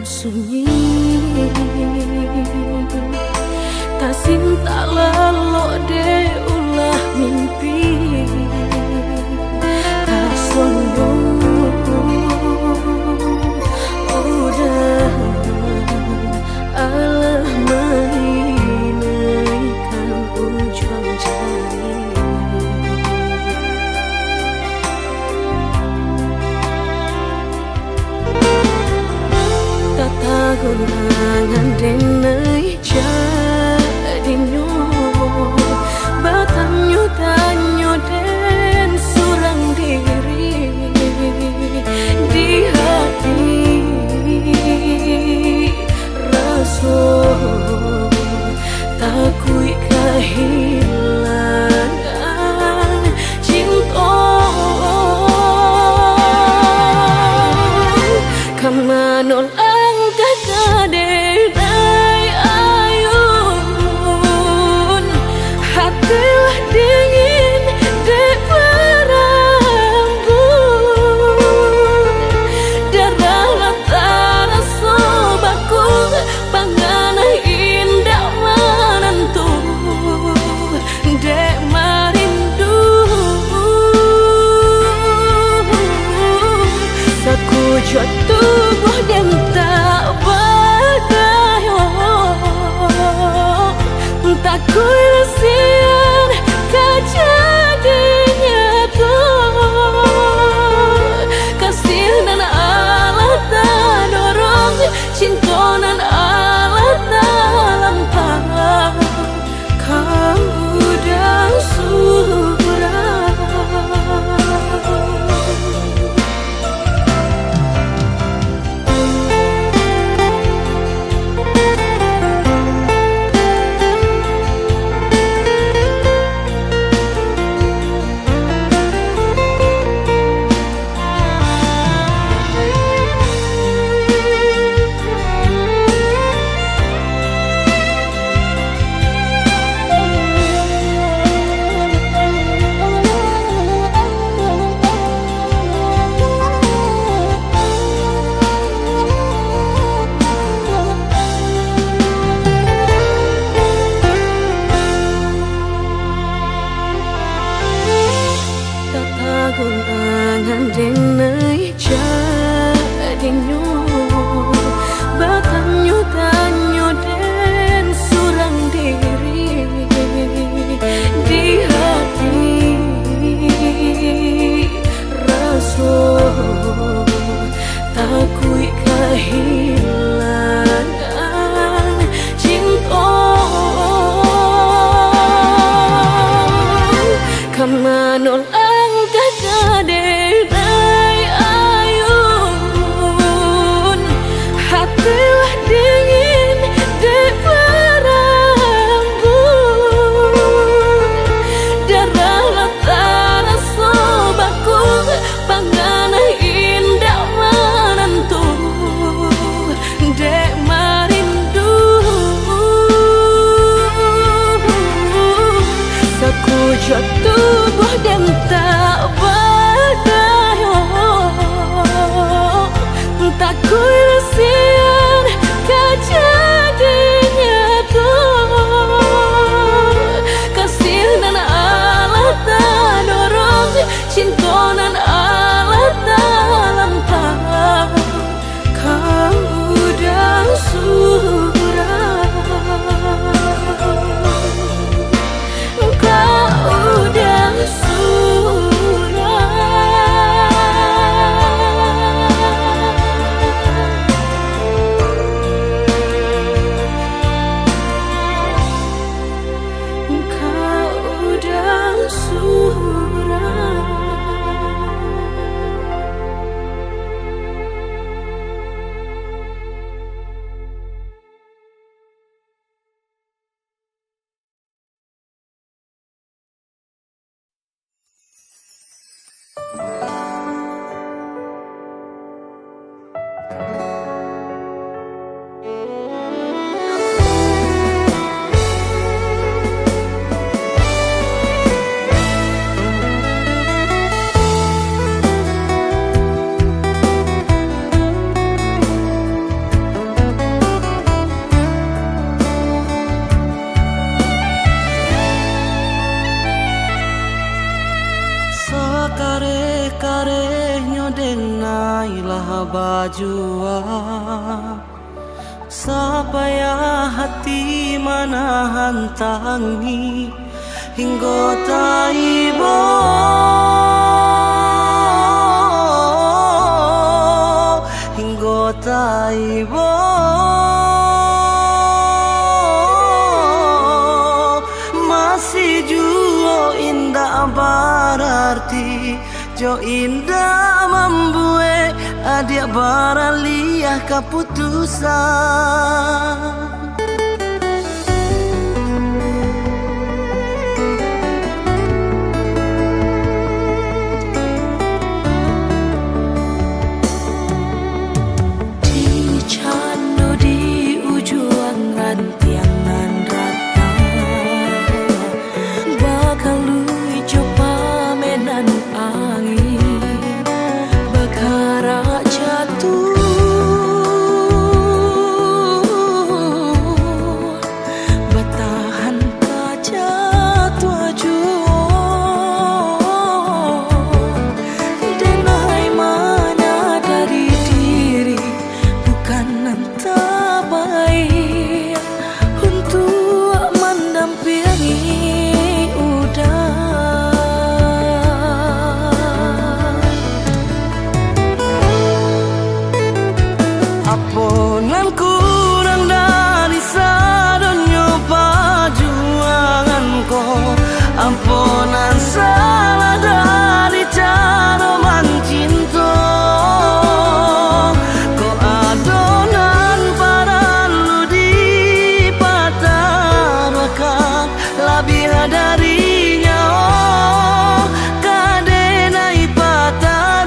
sunyi, tak cinta lelok de ulah mimpi, tak sombong udah alah mainkan ujung jari. Tata gulangan denai jadinya batanyo tanyo den surang diri di hati rasa takui kehilangan cinta kamanol angkat kadai ayun hatilah dingin dek berambut darah lantara sobaku panganah indah menentu dek marindu sakujud tubuh dan tak berdaya tak kuilasian kejadinya tuh kasih dan Allah tak dorong cinta dan Allah tak lampau kamu dah surah. Gulangan denai jadinya batanyo tanyo den surang diri di hati rasa takui kehilangan cinta kamanol kadai ayun hatilah dingin dek berambut darah lantara sobaku panganah indah menentu dek marindu sakujud tubuh dan tak berdaya tak kuilasian kejadinya tuh kasih dan Allah tak dorong cinta dan Allah tak lampau kamu dah surah. Kau dah surah. jua supaya hati manahan tangi hingga taibo hingga taibo masih jua indah berarti jo indah membuat adia baraliah keputusan. Ampunan kurang dari sadonyo perjuanganku, ampunan salah dari cara mencinta. Kau adonan para lu di patarakan lebih darinya, oh kadenai patarakan.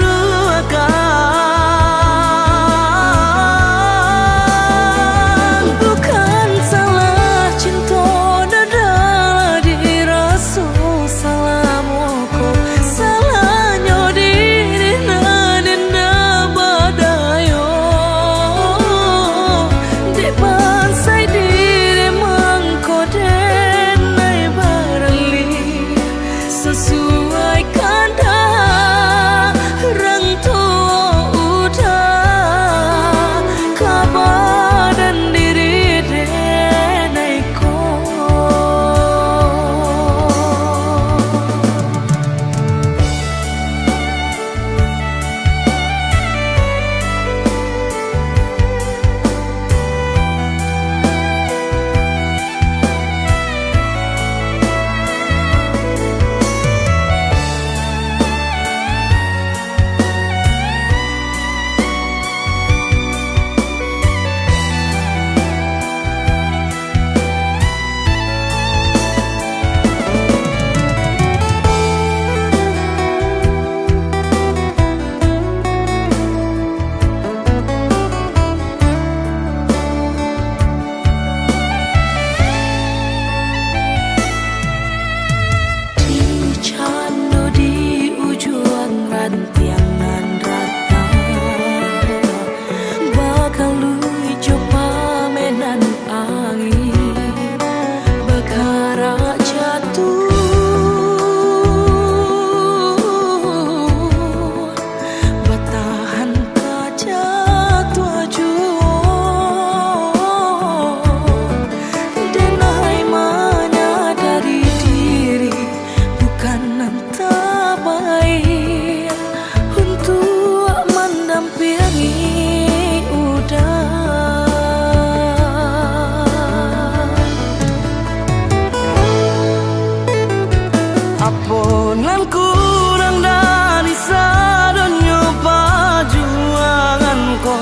Ampunan kurang dari sadonyo perjuanganku,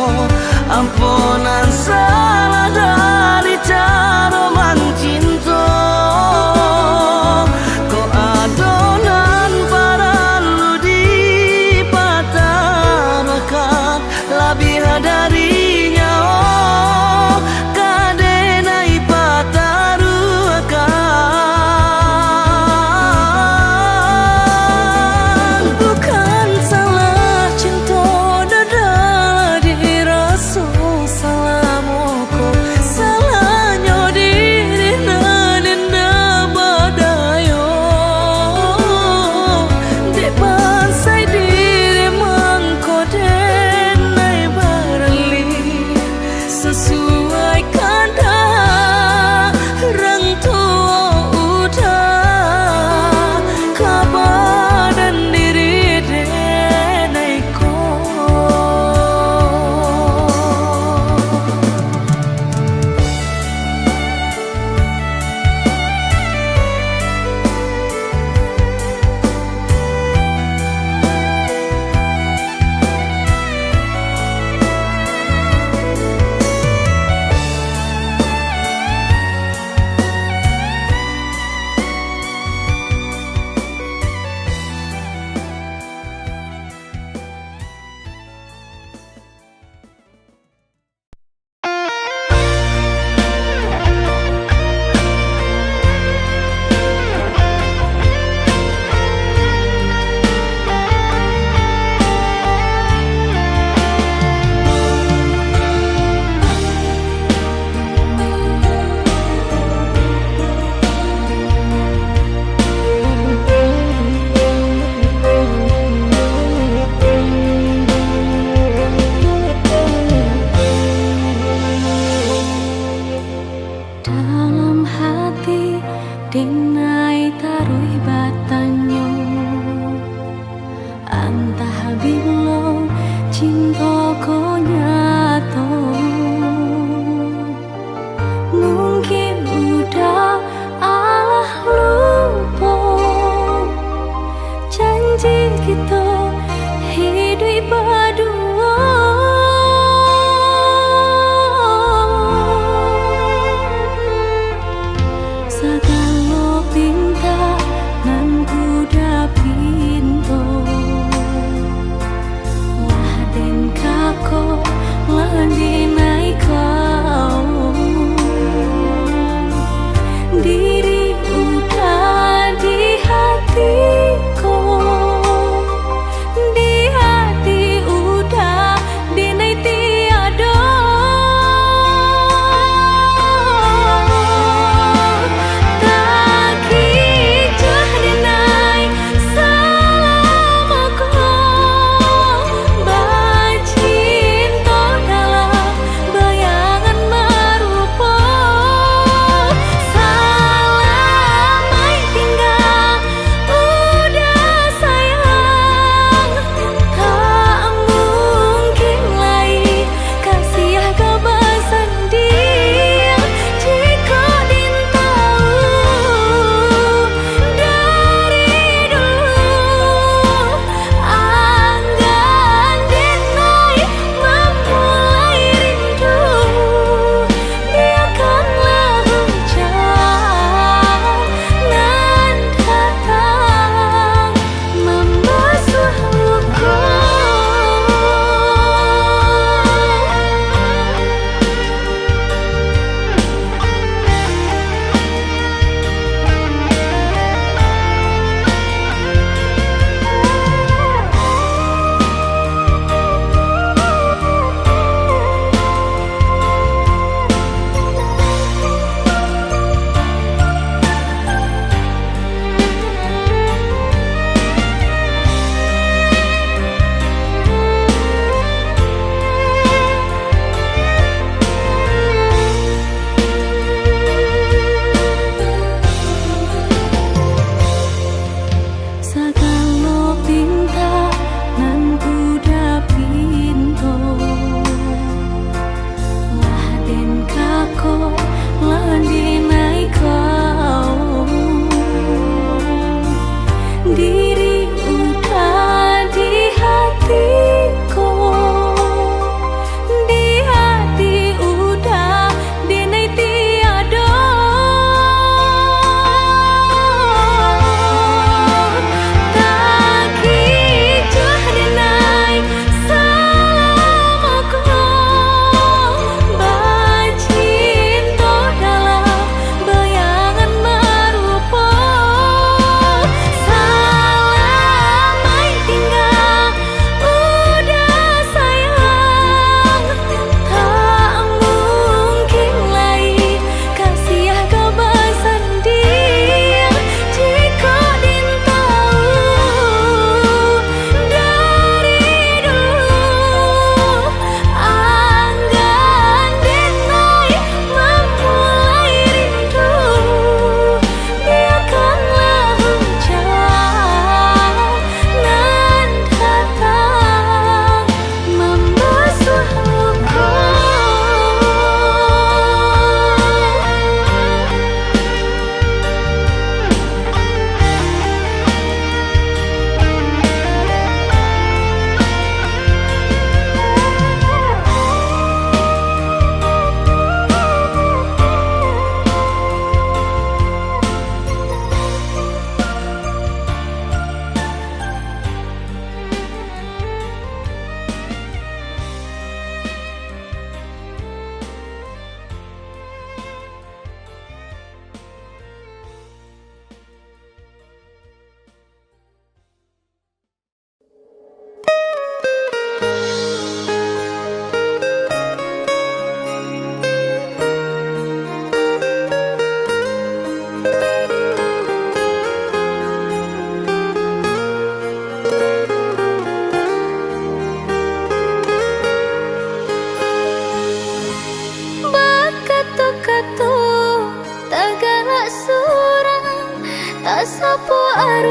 ampunan salah dari cara mencinta. Kau adonan para lu di patarakan lebih darinya, oh kadenai patarakan. Salamu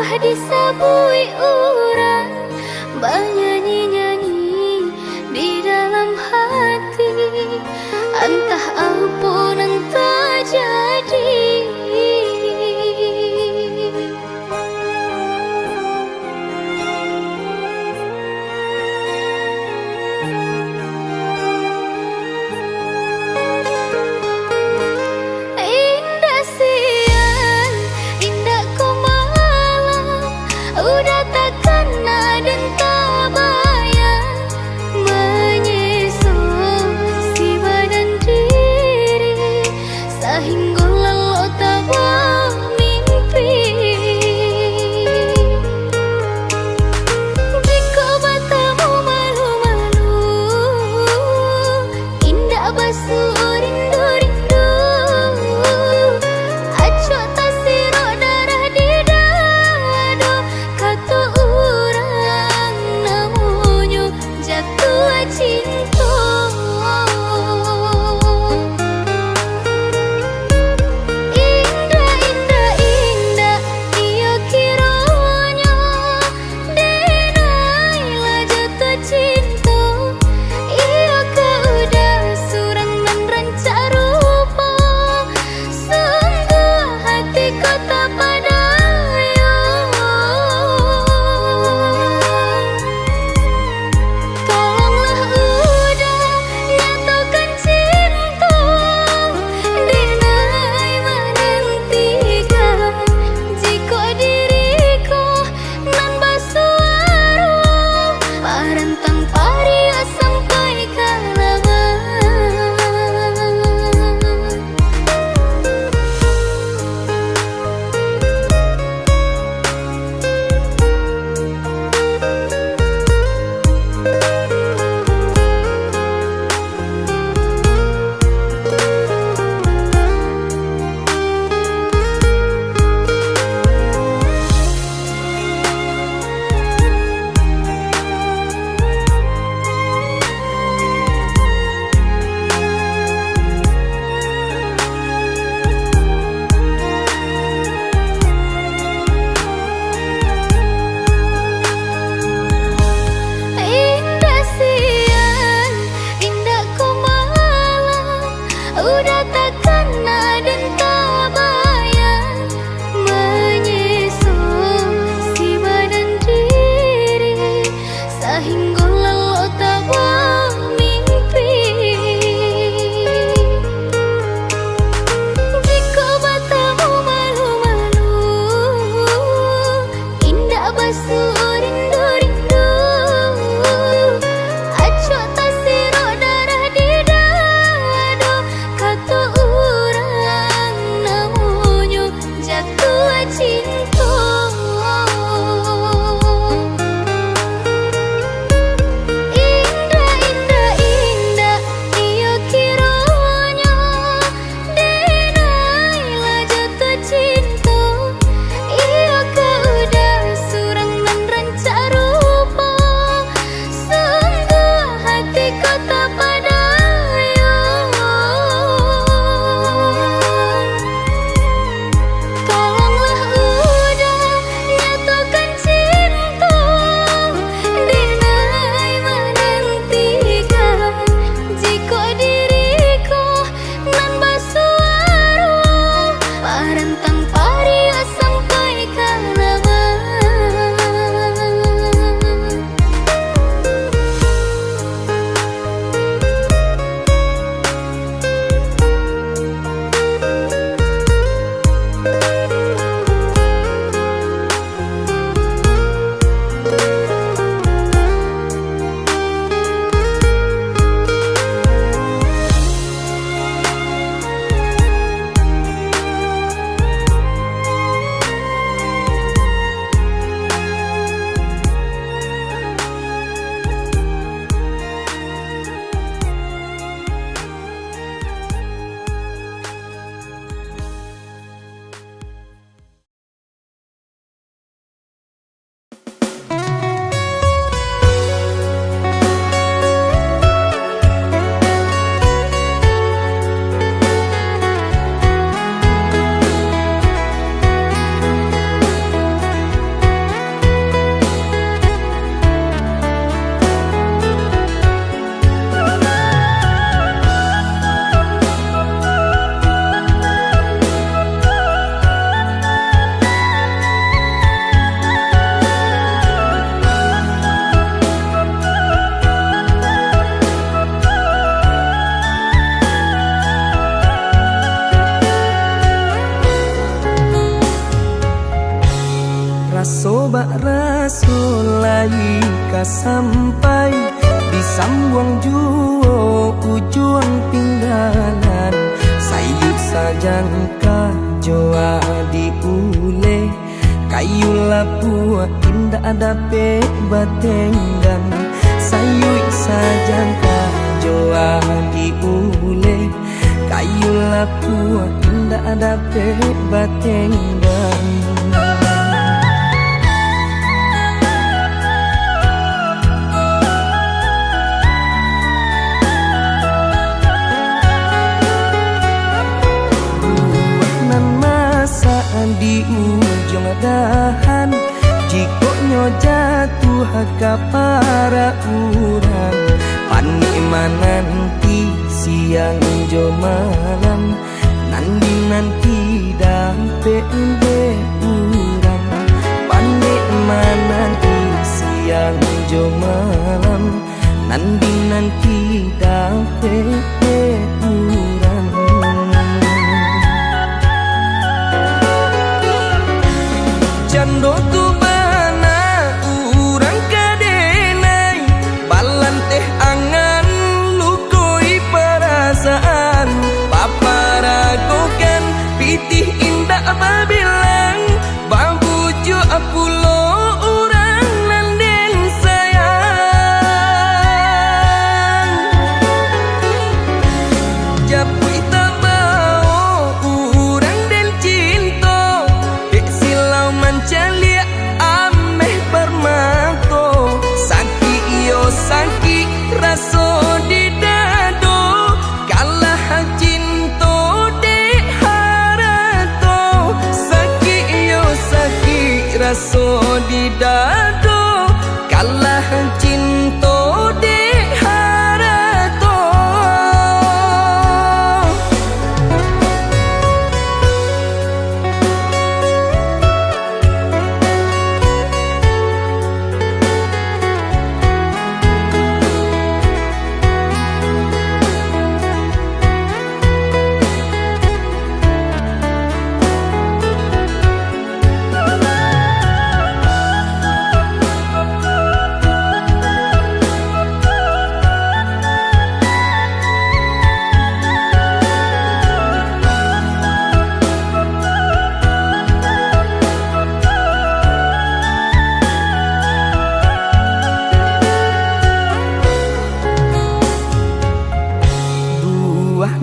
Abah disabui orang bernyanyi-nyanyi di dalam hati, entah ampun entah jadi. Indah siang, indah ku malam, udah takkan rasul lai ka sampai disambung juo ujung pinggalan sayu sajan ka joa diule kayu lapua indah ada pe batenggan sayu sajan ka joa diule kayu lapua indah ada pe batenggan. Di ujung dahan jikonya jatuh ke para urang nanti siang jo malam nanti dampe urang nanti siang jo malam nanti dampe urang. Jando tu bana urang kadenai balan teh angan lukoi perasaan paparagokan pitih indah babilang bambujo apulo urang nanden sayang japui tabao urang den cinta dek silau mancalia ameh permato saki iyo saki raso di dado kalah cinta dek harato saki iyo saki raso di dado kalah cinta dek harato.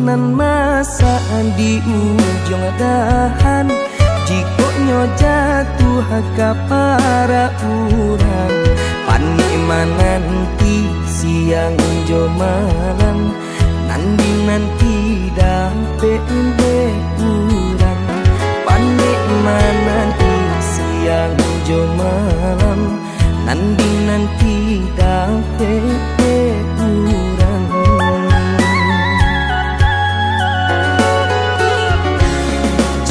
Nan masa di ujung dahan jikonya jatuh ke para urang nanti siang jo malam nanti dampe urang nanti siang jo malam nanti dampe urang.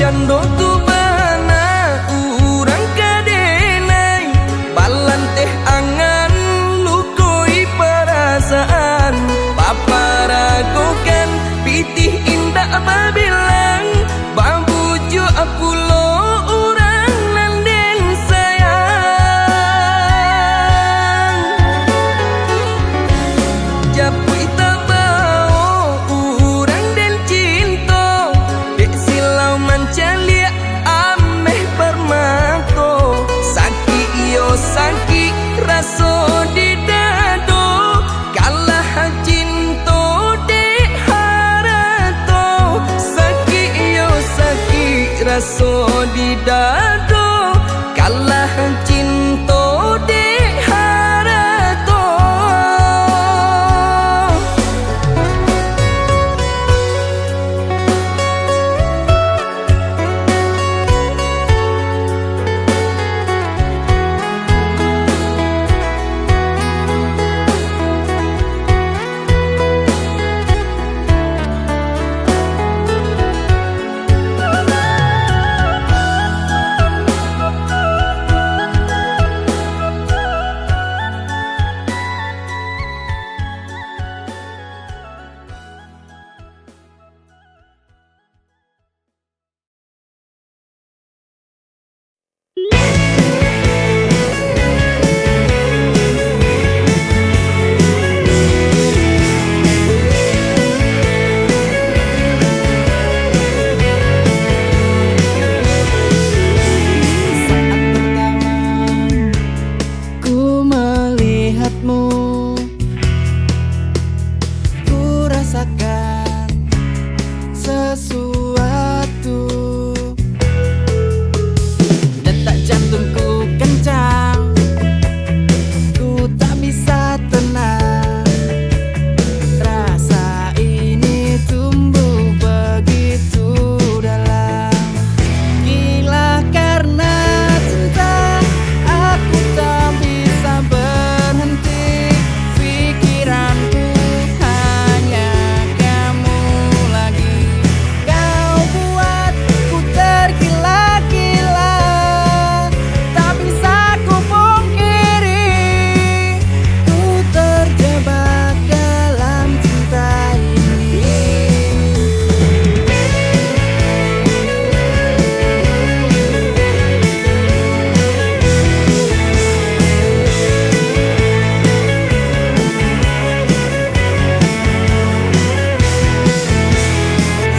Jando tu bana urang kadenai balan teh angan lukoi perasaan paparagokan pitih indah babilang bambujo apulo urang nanden sayang japui tabao urang den cinta dek silau mancalia ameh permato saki iyo saki raso di dado kalah cinta dek harato saki iyo saki raso di dado kalah cinta dek harato. merasakan sesuatu. Detak jantungku kencang, ku tak bisa tenang. Rasa ini tumbuh begitu dalam. Gila karena cinta, aku tak bisa berhenti. Pikiranku hanya kamu lagi. Kau buatku tergila-gila, tak bisa ku pungkiri. Ku terjebak dalam cinta ini.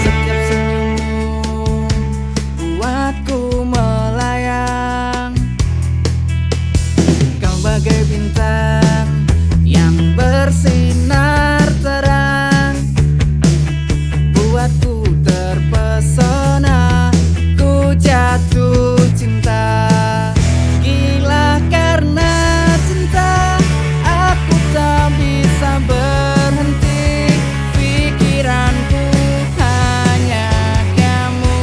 Setiap senyummu buatku melayang. Kau bagai bintang yang bersinar terang, buatku terpesona, ku jatuh cinta. Gila karena cinta, aku tak bisa berhenti. Pikiranku hanya kamu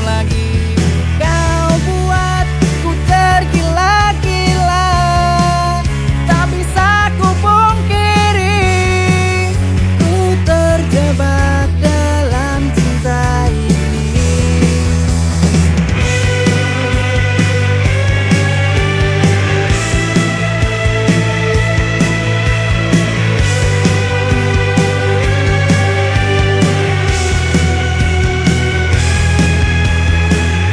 lagi. Kau buatku tergila-gila, tak bisa ku pungkiri. Ku terjebak dalam cinta ini.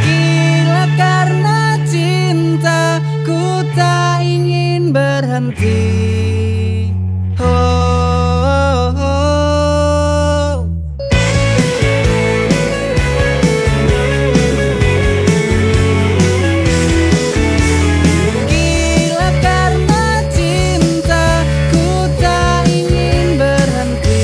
Gila karena cinta, ku tak ingin berhenti. Oh, oh, oh. Gila karena cinta, ku tak ingin berhenti.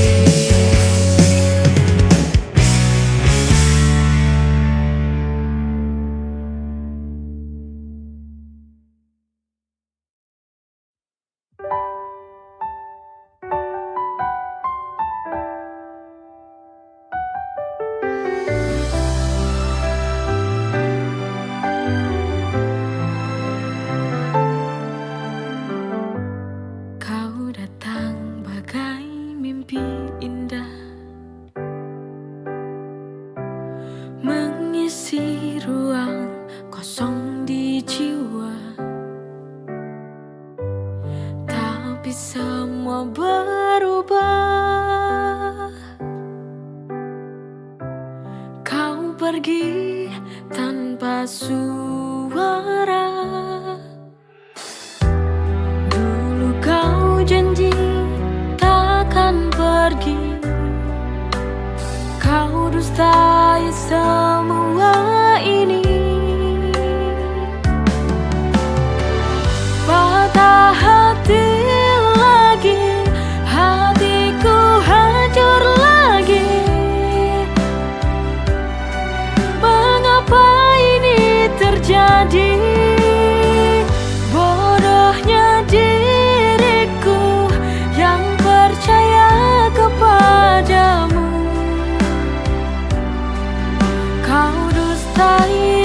Kau datang bagai mimpi indah, mengisi ruang kosong di jiwa. Tapi semua berubah. Kau pergi tanpa suara. Dulu kau janji takkan pergi. Kau dustai semua ini. Patah hati lagi, hatiku hancur lagi. Mengapa ini terjadi? Bodohnya diriku yang percaya kepadamu. Kau dustai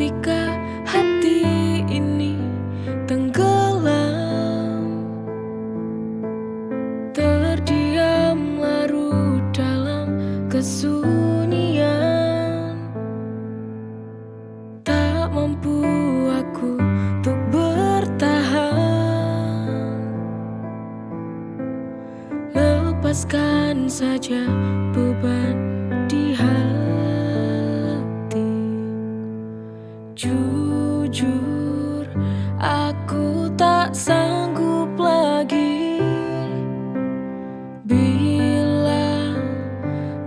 Ketika hati ini tenggelam, terdiam larut dalam kesunyian, tak mampu aku untuk bertahan. Lepaskan saja beban di hati. Jujur, aku tak sanggup lagi bila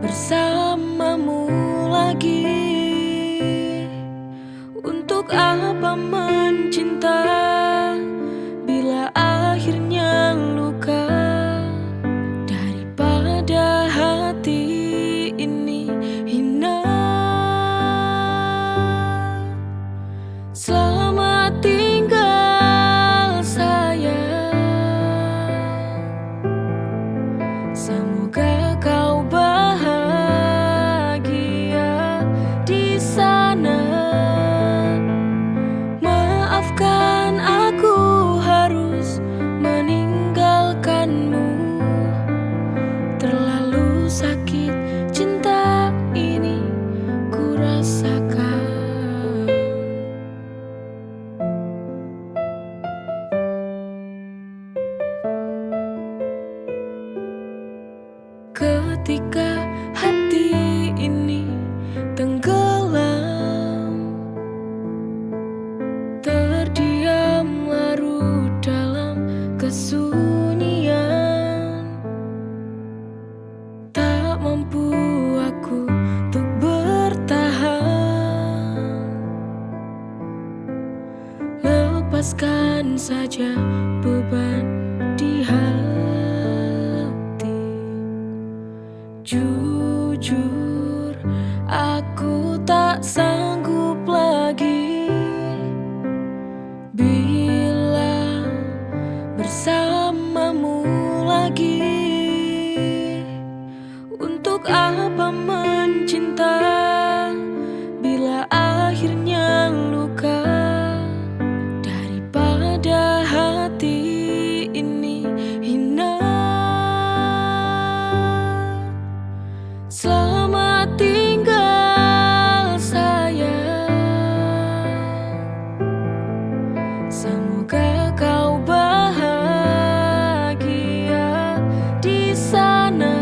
bersamamu lagi. Untuk apa mencinta bila akhirnya luka? Daripada hati ini hina. Selamat tinggal sayang, semoga kau bahagia di sana. Maafkan aku harus meninggalkanmu, terlalu sakit cinta ini ku rasakan. Ketika hati ini tenggelam, terdiam larut dalam kesunyian, tak mampu aku untuk bertahan. Lepaskan saja beban di hati. Jujur, aku tak sanggup lagi bila bersamamu lagi. Untuk apa mencinta bila akhirnya luka? Daripada hati ini hina. Selamat tinggal sayang, semoga kau bahagia di sana.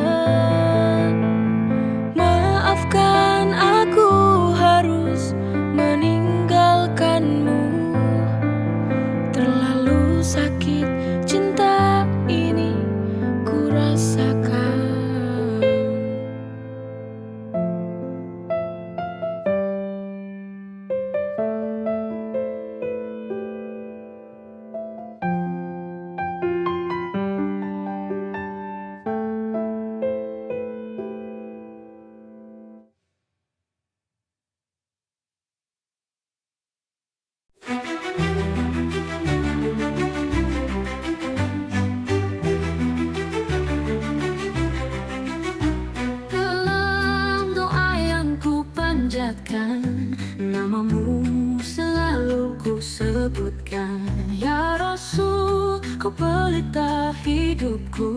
Maafkan aku harus meninggalkanmu, terlalu sakit cinta ini ku rasakan. Dalam doa yang ku panjatkan, namamu selalu ku sebutkan. Ya Rasul, kau pelita hidupku.